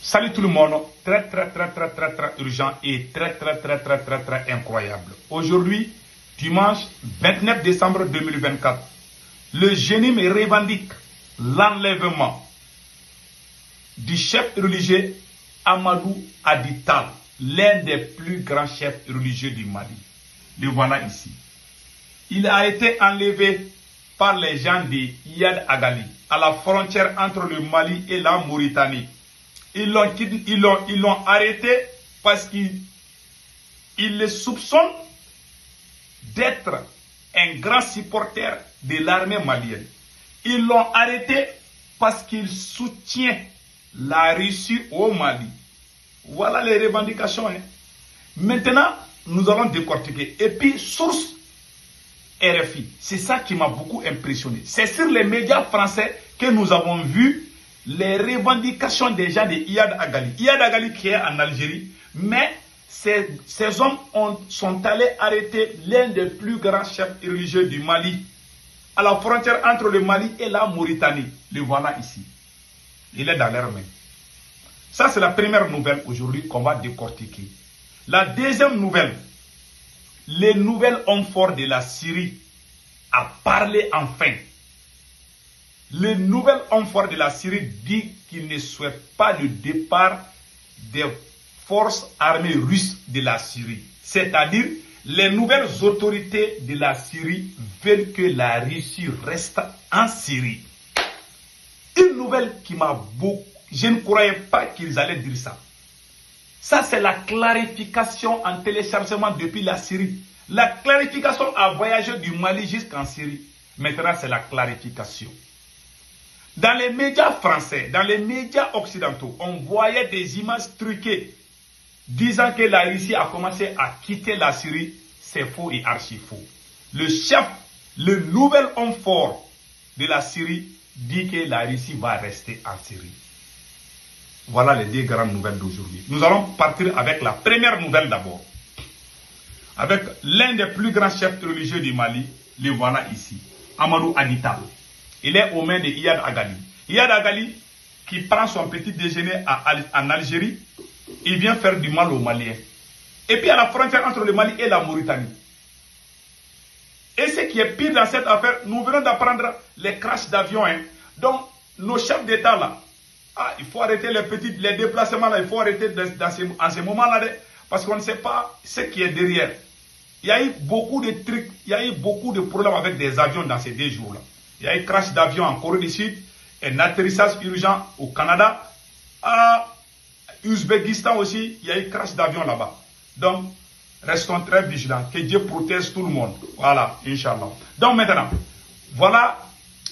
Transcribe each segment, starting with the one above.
Salut tout le monde, très urgent et très incroyable. Aujourd'hui, dimanche 29 décembre 2024, le Jénim revendique l'enlèvement du chef religieux Amadou Adital, l'un des plus grands chefs religieux du Mali. Le voilà ici. Il a été enlevé par les gens de Iyad Agali, à la frontière entre le Mali et la Mauritanie. Ils l'ont arrêté parce qu'ils le soupçonnent d'être un grand supporter de l'armée malienne. Ils l'ont arrêté parce qu'il soutient la Russie au Mali. Voilà les revendications. Maintenant, nous allons décortiquer. Et puis, source RFI. C'est ça qui m'a beaucoup impressionné. C'est sur les médias français que nous avons vu les revendications des gens de Iyad Agali. Iyad Agali qui est en Algérie, mais ces hommes sont allés arrêter l'un des plus grands chefs religieux du Mali, à la frontière entre le Mali et la Mauritanie. Le voilà ici. Il est dans leurs mains. Ça, c'est la première nouvelle aujourd'hui qu'on va décortiquer. La deuxième nouvelle, les nouvelles hommes forts de la Syrie a parlé enfin. Le nouvel homme fort de la Syrie dit qu'il ne souhaite pas le départ des forces armées russes de la Syrie. C'est-à-dire, les nouvelles autorités de la Syrie veulent que la Russie reste en Syrie. Une nouvelle qui m'a beaucoup... Je ne croyais pas qu'ils allaient dire ça. Ça, c'est la clarification en téléchargement depuis la Syrie. La clarification a voyagé du Mali jusqu'en Syrie. Maintenant, c'est la clarification. Dans les médias français, dans les médias occidentaux, on voyait des images truquées disant que la Russie a commencé à quitter la Syrie. C'est faux et archi faux. Le chef, le nouvel homme fort de la Syrie dit que la Russie va rester en Syrie. Voilà les deux grandes nouvelles d'aujourd'hui. Nous allons partir avec la première nouvelle d'abord. Avec l'un des plus grands chefs religieux du Mali, le voilà ici, Amadou Adital. Il est aux mains de Iyad Agali. Iyad Agali, qui prend son petit déjeuner en Algérie, il vient faire du mal aux Maliens. Et puis à la frontière entre le Mali et la Mauritanie. Et ce qui est pire dans cette affaire, nous venons d'apprendre les crashs d'avions. Donc, nos chefs d'État là, il faut arrêter les déplacements là, il faut arrêter en ce moment-là, parce qu'on ne sait pas ce qui est derrière. Il y a eu beaucoup de trucs, il y a eu beaucoup de problèmes avec des avions dans ces 2 jours-là. Il y a eu crash d'avion en Corée du Sud, un atterrissage urgent au Canada, à Ouzbékistan aussi, il y a eu crash d'avion là-bas. Donc, restons très vigilants, que Dieu protège tout le monde. Voilà, Inch'Allah. Donc maintenant, voilà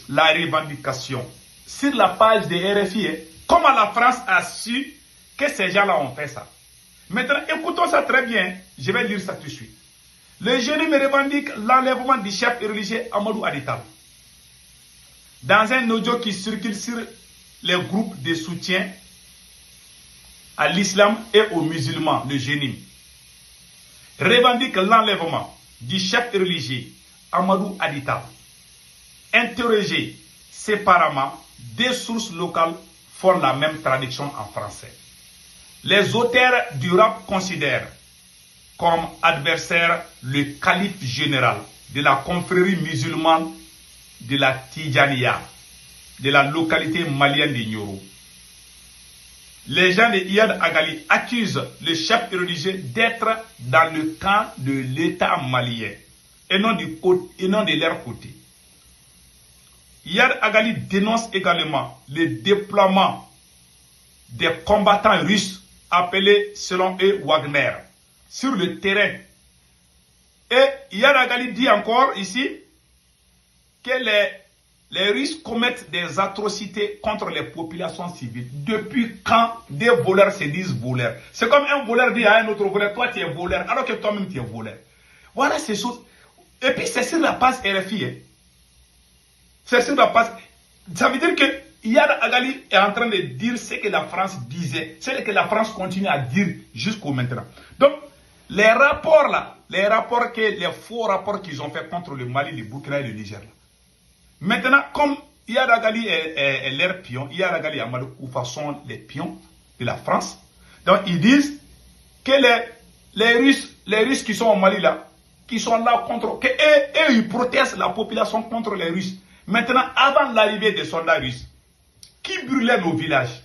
la revendication. Sur la page de RFI, comment la France a su que ces gens-là ont fait ça. Maintenant, écoutons ça très bien, je vais lire ça tout de suite. Le Jénim revendique l'enlèvement du chef religieux Amadou Adital. Dans un audio qui circule sur les groupes de soutien à l'islam et aux musulmans, le Jénim revendique l'enlèvement du chef religieux Amadou Adital. Interrogé séparément, 2 sources locales font la même traduction en français. Les auteurs du rap considèrent comme adversaire le calife général de la confrérie musulmane de la Tidjaniya, de la localité malienne de Nioro. Les gens de Iyad Agali accusent le chef religieux d'être dans le camp de l'État malien et non de leur côté. Iyad Agali dénonce également le déploiement des combattants russes appelés selon eux Wagner sur le terrain. Et Iyad Agali dit encore ici que les Russes commettent des atrocités contre les populations civiles. Depuis quand des voleurs se disent voleurs? C'est comme un voleur dit à un autre voleur, toi tu es voleur, alors que toi-même tu es voleur. Voilà ces choses. Et puis c'est sur la page RFI. C'est sur la page. Ça veut dire que Iyad Agali est en train de dire ce que la France disait. C'est ce que la France continue à dire jusqu'au maintenant. Donc, les rapports là, les faux rapports qu'ils ont fait contre le Mali, le Burkina et le Niger là. Maintenant, comme Iyad Agali est leur pion, Iyad Agali et Amadou Koufa sont les pions, de la France. Donc ils disent que les Russes qui sont au Mali là, qui sont là contre, que eux, ils protestent la population contre les Russes. Maintenant, avant l'arrivée des soldats russes, qui brûlait nos villages?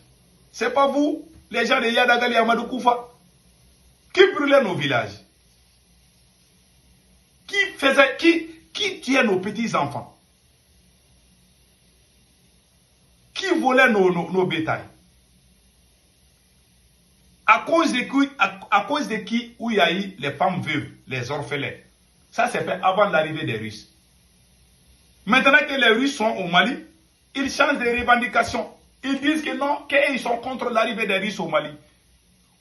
C'est pas vous, les gens de Yadagali et Amadou Koufa? Qui brûlait nos villages? Qui tuait nos petits-enfants? Qui volait nos bétails? À cause de qui où il y a eu les femmes veuves, les orphelins? Ça s'est fait avant l'arrivée des Russes. Maintenant que les Russes sont au Mali, ils changent de revendications. Ils disent que non, qu'ils sont contre l'arrivée des Russes au Mali.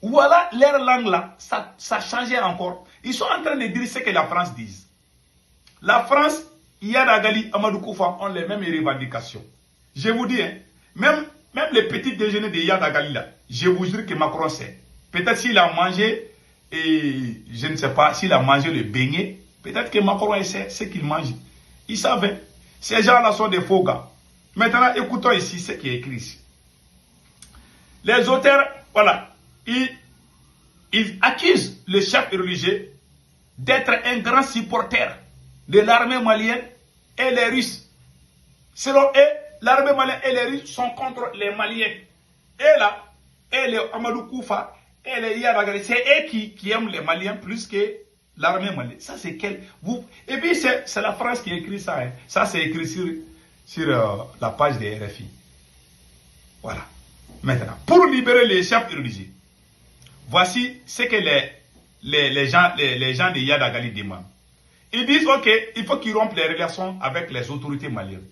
Voilà, leur langue là, ça changeait encore. Ils sont en train de dire ce que la France dit. La France, Yadagali, Amadou Koufa ont les mêmes revendications. Je vous dis, hein, même les petits déjeuners de Yadagali là, je vous jure que Macron sait. Peut-être s'il a mangé, et je ne sais pas, s'il a mangé le beignet, peut-être que Macron sait ce qu'il mange. Il savait. Ces gens-là sont des faux gars. Maintenant, écoutons ici ce qui est écrit ici. Les auteurs, voilà, ils accusent le chef religieux d'être un grand supporter de l'armée malienne et les Russes. Selon eux, l'armée malienne et les Russes sont contre les Maliens. Et là, et les Amadou Koufa et les Yadagali, c'est eux qui aiment les Maliens plus que l'armée malienne. Ça, c'est quel... Et puis, c'est la France qui écrit ça. Hein. Ça, c'est écrit sur la page des RFI. Voilà. Maintenant, pour libérer les chefs religieux, voici ce que les gens de Yadagali demandent. Ils disent, ok, il faut qu'ils rompent les relations avec les autorités maliennes.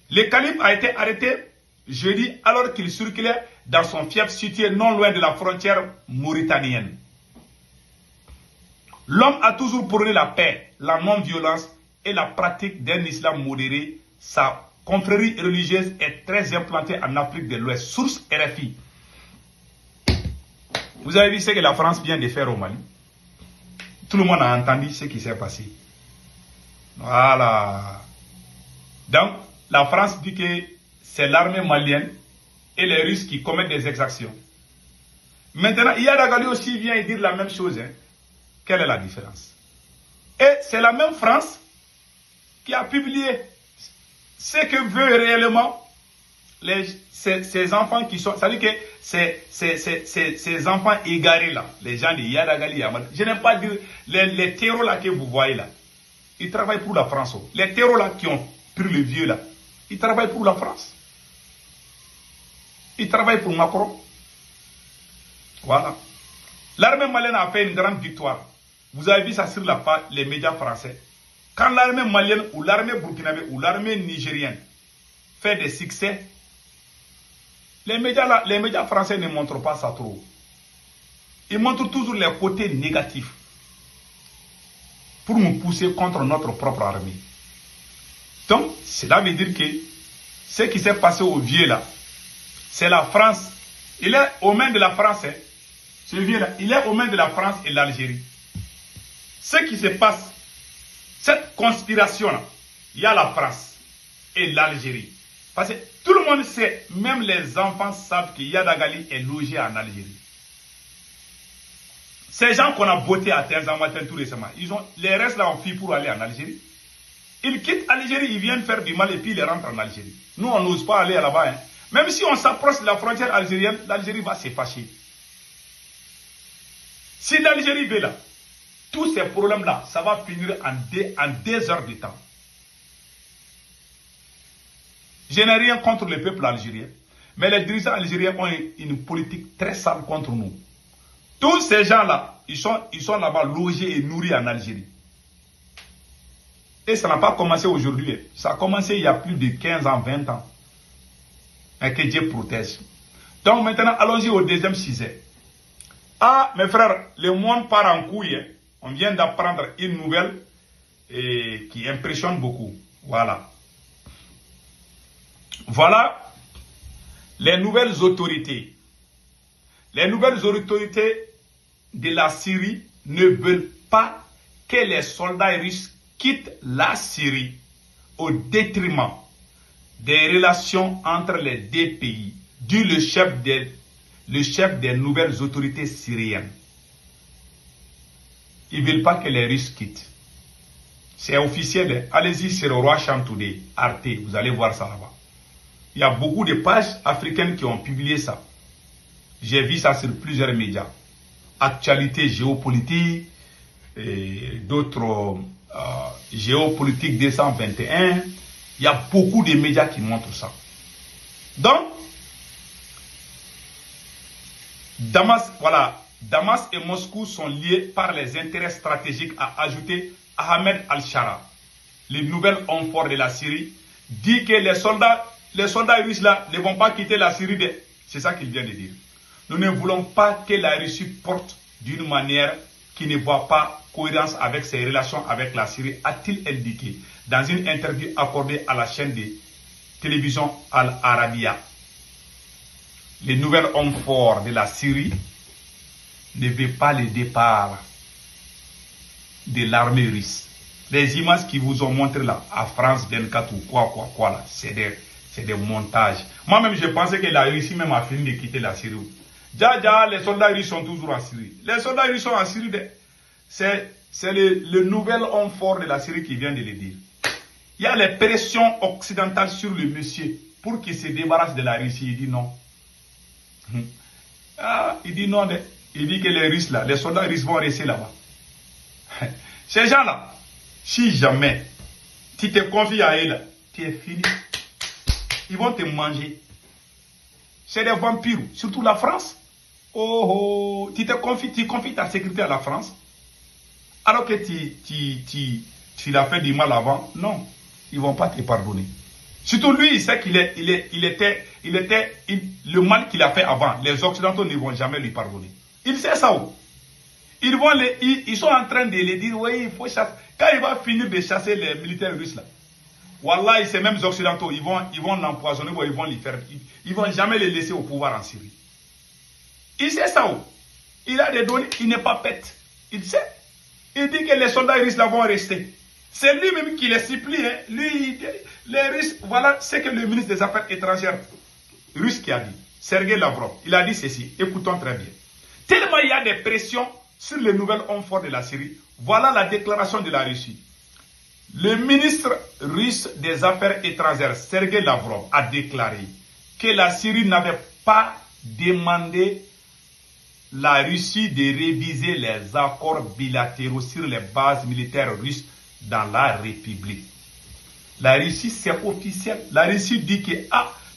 Le calife a été arrêté jeudi alors qu'il circulait dans son fief situé non loin de la frontière mauritanienne. L'homme a toujours prôné la paix, la non-violence et la pratique d'un islam modéré. Sa confrérie religieuse est très implantée en Afrique de l'Ouest. Source RFI. Vous avez vu ce que la France vient de faire au Mali? Tout le monde a entendu ce qui s'est passé. Voilà. Donc, la France dit que c'est l'armée malienne et les Russes qui commettent des exactions. Maintenant, Yadagali aussi vient dire la même chose. Hein. Quelle est la différence? Et c'est la même France qui a publié ce que veut réellement ces enfants qui sont... C'est-à-dire que ces enfants égarés là, les gens de Yadagali, je n'aime pas dire les terreaux là que vous voyez là. Ils travaillent pour la France. Les terreaux là qui ont pris le vieux là, ils travaillent pour la France. Ils travaillent pour Macron. Voilà. L'armée malienne a fait une grande victoire. Vous avez vu ça sur les médias français. Quand l'armée malienne ou l'armée burkinabé ou l'armée nigérienne fait des succès, les médias français ne montrent pas ça trop. Ils montrent toujours les côtés négatifs pour nous pousser contre notre propre armée. Donc, cela veut dire que ce qui s'est passé au vieux là, c'est la France. Il est aux mains de la France. Hein. Ce vieux là, il est aux mains de la France et l'Algérie. Ce qui se passe, cette conspiration là, il y a la France et l'Algérie. Parce que tout le monde sait, même les enfants savent que Yadagali est logé en Algérie. Ces gens qu'on a voté à Tenzamatin tout récemment, les restes là ont fui pour aller en Algérie. Ils quittent l'Algérie, ils viennent faire du mal et puis ils rentrent en Algérie. Nous, on n'ose pas aller là-bas. Hein. Même si on s'approche de la frontière algérienne, l'Algérie va se fâcher. Si l'Algérie veut là, tous ces problèmes-là, ça va finir en 2 heures de temps. Je n'ai rien contre le peuple algérien, mais les dirigeants algériens ont une politique très sale contre nous. Tous ces gens-là, ils sont là-bas logés et nourris en Algérie. Et ça n'a pas commencé aujourd'hui. Ça a commencé il y a plus de 15 ans, 20 ans. Et que Dieu protège. Donc maintenant, allons-y au deuxième sujet. Ah, mes frères, le monde part en couille. Hein. On vient d'apprendre une nouvelle qui impressionne beaucoup. Voilà. Voilà les nouvelles autorités. Les nouvelles autorités de la Syrie ne veulent pas que les soldats russes quittent la Syrie au détriment des relations entre les deux pays, dit le chef des nouvelles autorités syriennes. Ils ne veulent pas que les Russes quittent. C'est officiel. Allez-y sur le Roi Cham Today, Arte, vous allez voir ça là-bas. Il y a beaucoup de pages africaines qui ont publié ça. J'ai vu ça sur plusieurs médias. Actualité géopolitique, et d'autres géopolitique 221. Il y a beaucoup de médias qui montrent ça. Donc, Damas et Moscou sont liés par les intérêts stratégiques, a ajouté Ahmed Al-Shara. Le nouvel homme fort de la Syrie dit que les soldats russes là ne vont pas quitter la Syrie. C'est ça qu'il vient de dire. Nous ne voulons pas que la Russie porte d'une manière qui ne voit pas cohérence avec ses relations avec la Syrie, a-t-il indiqué dans une interview accordée à la chaîne de télévision Al Arabiya. Le nouvel homme fort de la Syrie ne veut pas le départ de l'armée russe. Les images qui vous ont montré là, à France 24 ou quoi là, c'est des montages. Moi-même, je pensais que la Russie même a fini de quitter la Syrie. Les soldats russes sont toujours en Syrie. Les soldats russes sont en Syrie. C'est le nouvel homme fort de la Syrie qui vient de le dire. Il y a les pressions occidentales sur le monsieur pour qu'il se débarrasse de la Russie. Il dit non. Il dit non. Il dit que les Russes là, les soldats russes vont rester là-bas. Ces gens-là, si jamais tu te confies à eux là, tu es fini. Ils vont te manger. C'est des vampires, surtout la France. Oh, tu confies ta sécurité à la France. Alors que tu l'as fait du mal avant. Non, ils ne vont pas te pardonner. Surtout lui, il sait le mal qu'il a fait avant. Les Occidentaux ne vont jamais lui pardonner. Il sait ça. Ils sont en train de lui dire, oui, il faut chasser. Quand il va finir de chasser les militaires russes là, Wallah, ces mêmes Occidentaux, ils vont l'empoisonner, ils vont jamais les laisser au pouvoir en Syrie. Il sait ça. Il a des données, il n'est pas bête. Il sait. Il dit que les soldats russes là vont rester. C'est lui-même qui les supplie. Hein. Lui, les Russes, voilà ce que le ministre des Affaires étrangères russe qui a dit. Sergei Lavrov, il a dit ceci. Écoutons très bien. Tellement il y a des pressions sur les nouvelles hommes forts de la Syrie, voilà la déclaration de la Russie. Le ministre russe des Affaires étrangères, Sergei Lavrov, a déclaré que la Syrie n'avait pas demandé la Russie de réviser les accords bilatéraux sur les bases militaires russes dans la République. La Russie, c'est officiel. La Russie dit que,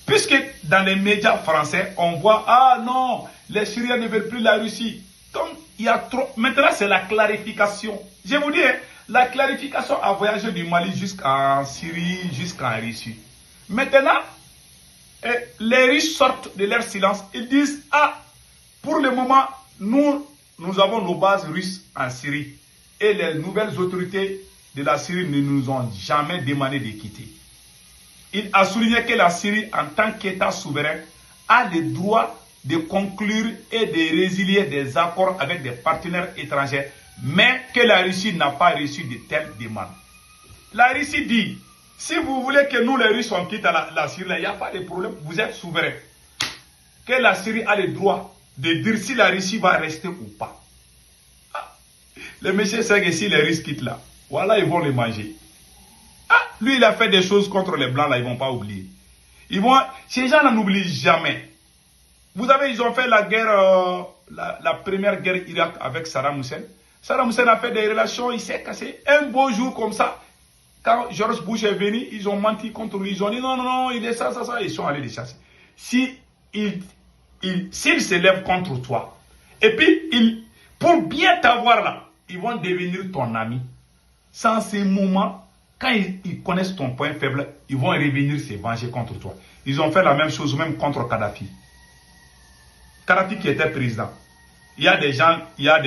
puisque dans les médias français, on voit, non, les Syriens ne veulent plus la Russie. Donc, il y a trop. Maintenant, c'est la clarification. Je vous dis, la clarification a voyagé du Mali jusqu'en Syrie, jusqu'en Russie. Maintenant, les Russes sortent de leur silence. Ils disent, pour le moment, nous avons nos bases russes en Syrie. Et les nouvelles autorités de la Syrie ne nous ont jamais demandé de quitter. Il a souligné que la Syrie, en tant qu'État souverain, a le droit de conclure et de résilier des accords avec des partenaires étrangers, mais que la Russie n'a pas reçu de telles demandes. La Russie dit, si vous voulez que nous les Russes on quitte la Syrie, il n'y a pas de problème, vous êtes souverain. Que la Syrie a le droit de dire si la Russie va rester ou pas. Le monsieur sait que si les Russes quittent là, voilà, ils vont les manger. Lui, il a fait des choses contre les Blancs, là, ils ne vont pas oublier. Ces gens n'oublient jamais. Vous savez, ils ont fait la guerre, la première guerre Irak avec Saddam Hussein. Saddam Hussein a fait des relations, il s'est cassé. Un beau jour comme ça, quand George Bush est venu, ils ont menti contre lui. Ils ont dit non, il est ça. Ils sont allés les chasser. S'ils se lèvent contre toi, et puis, pour bien t'avoir là, ils vont devenir ton ami. Sans ces moments, quand ils connaissent ton point faible, ils vont revenir se venger contre toi. Ils ont fait la même chose même contre Kadhafi. Kadhafi qui était président. Il y a des gens, il y a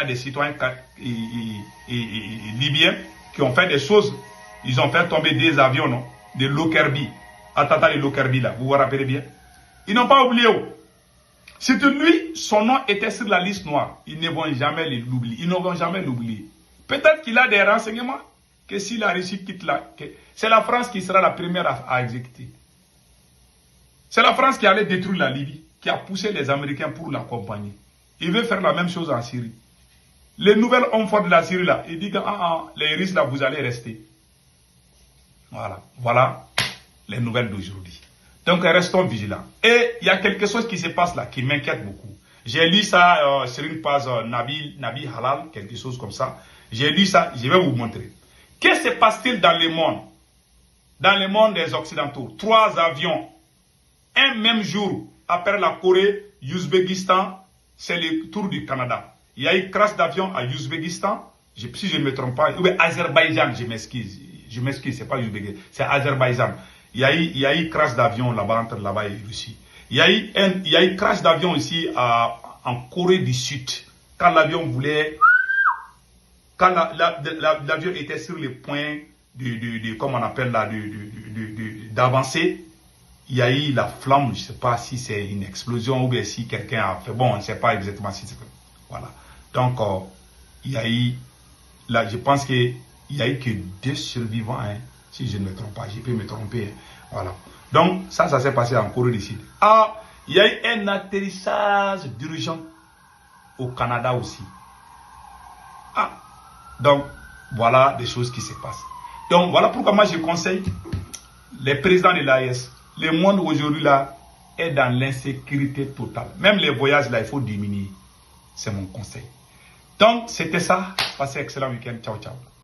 des citoyens libyens qui ont fait des choses. Ils ont fait tomber des avions, non, de Lockerbie. Attentat de Lockerbie là, vous vous rappelez bien. Ils n'ont pas oublié. Surtout lui, son nom était sur la liste noire. Ils ne vont jamais l'oublier. Ils ne vont jamais l'oublier. Peut-être qu'il a des renseignements. que si la Russie quitte c'est la France qui sera la première à exécuter. C'est la France qui allait détruire la Libye, qui a poussé les Américains pour l'accompagner. Il veut faire la même chose en Syrie. Les nouvelles hommes forts de la Syrie, là, ils disent que les Russes, là, vous allez rester. Voilà. Voilà les nouvelles d'aujourd'hui. Donc, restons vigilants. Et il y a quelque chose qui se passe là, qui m'inquiète beaucoup. J'ai lu ça sur une page Nabi Halal, quelque chose comme ça. J'ai lu ça, je vais vous montrer. Qu'est-ce qui se passe-t-il dans le monde? Dans le monde des Occidentaux, 3 avions, un même jour, après la Corée, Ouzbékistan, c'est le tour du Canada. Il y a eu crash d'avion à Ouzbékistan, si je ne me trompe pas, ou bien Azerbaïdjan, je m'excuse, c'est pas Ouzbékistan, c'est Azerbaïdjan. Il y a eu crash d'avion là-bas, entre là-bas et Russie. Il y a eu crash d'avion ici en Corée du Sud, quand l'avion voulait, quand l'avion était sur le point comment on appelle là, d'avancer, il y a eu la flamme, je ne sais pas si c'est une explosion ou bien si quelqu'un a fait, bon, on ne sait pas exactement si c'est... Voilà. Donc, il y a eu, là, je pense qu'il n'y a eu que 2 survivants, hein, si je ne me trompe pas, je peux me tromper. Hein, voilà. Donc, ça s'est passé en Corée du Sud. Il y a eu un atterrissage d'urgence au Canada aussi. Donc, voilà des choses qui se passent. Donc, voilà pourquoi moi je conseille les présidents de l'AES. Le monde aujourd'hui là est dans l'insécurité totale. Même les voyages là, il faut diminuer. C'est mon conseil. Donc, c'était ça. Passez un excellent week-end. Ciao, ciao.